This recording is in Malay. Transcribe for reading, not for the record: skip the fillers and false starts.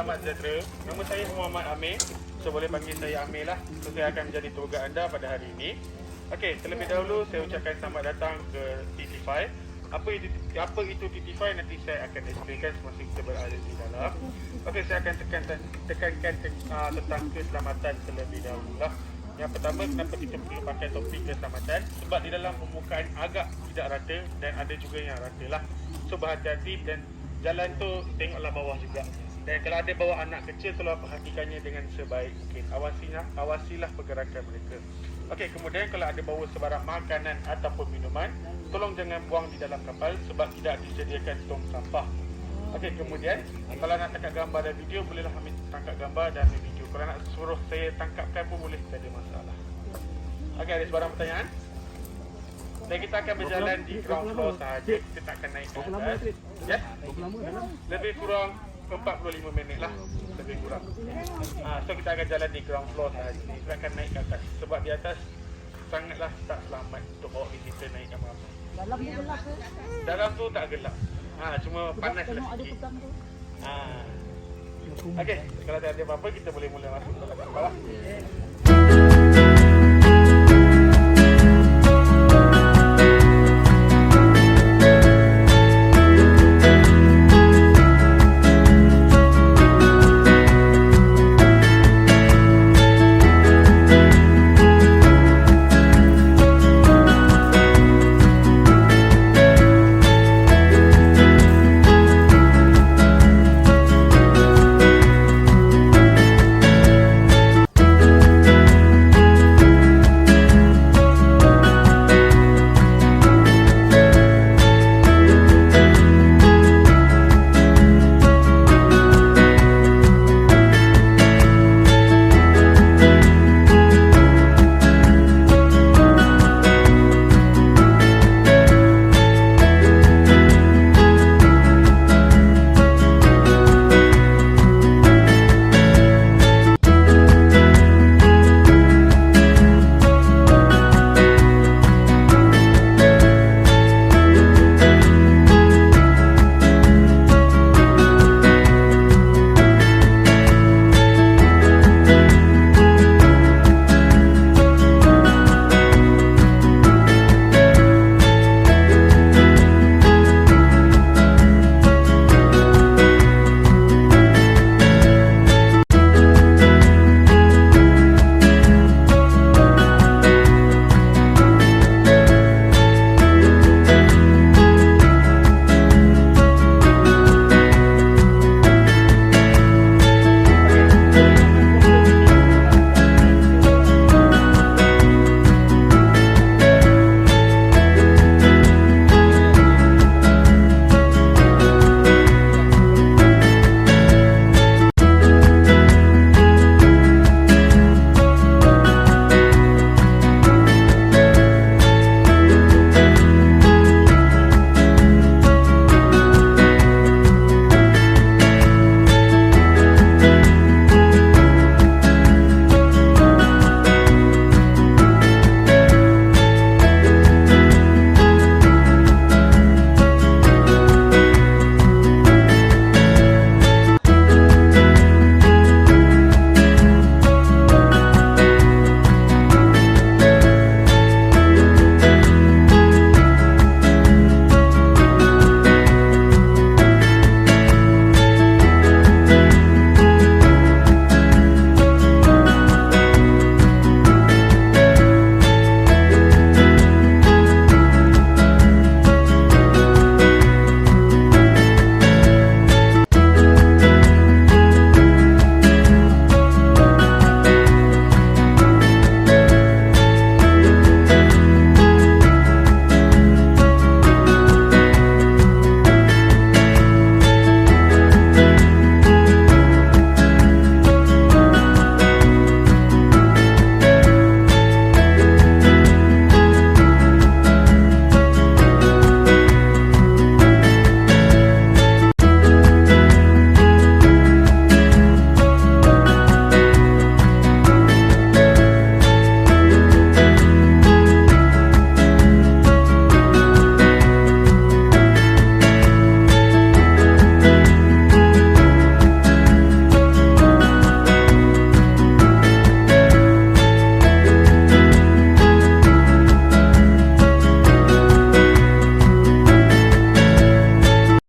selamat sejahtera. Nama saya Muhammad Amir. So boleh panggil saya Amir lah. So saya akan menjadi tour guide anda pada hari ini. Okey, terlebih dahulu saya ucapkan selamat datang ke TT5. Apa itu TT5 nanti saya akan explainkan semasa kita berada di dalam. Okey, saya akan tekankan tentang keselamatan terlebih dahulu lah. Yang pertama, kenapa kita perlu pakai topi keselamatan? Sebab di dalam permukaan agak tidak rata dan ada juga yang rata lah. So berhati-hati dan jalan tu tengoklah bawah juga. Dan kalau ada bawa anak kecil, tolong perhatikannya dengan sebaik mungkin. Awasilah pergerakan mereka. Okey, kemudian kalau ada bawa sebarang makanan ataupun minuman, tolong jangan buang di dalam kapal sebab tidak disediakan tong sampah. Okey, kemudian kalau nak tangkap gambar dan video, bolehlah ambil tangkap gambar dan ambil video. Kalau nak suruh saya tangkapkan pun boleh, tak ada masalah. Okey, ada sebarang pertanyaan? Dan kita akan berjalan di ground floor sahaja. Kita tak akan naik ke atas. Ya? Lebih kurang 45 minit lah. Lebih kurang. So kita akan jalan di ground floor sahaja. Kita akan naik ke atas. Sebab di atas sangatlah tak selamat untuk bawa visitor naik ramai-ramai. Dalam tu gelap ke? Dalam tu tak gelap. Cuma panas lah sikit. Okey, kalau tak ada apa-apa, kita boleh mula masuk ke dalam bawah.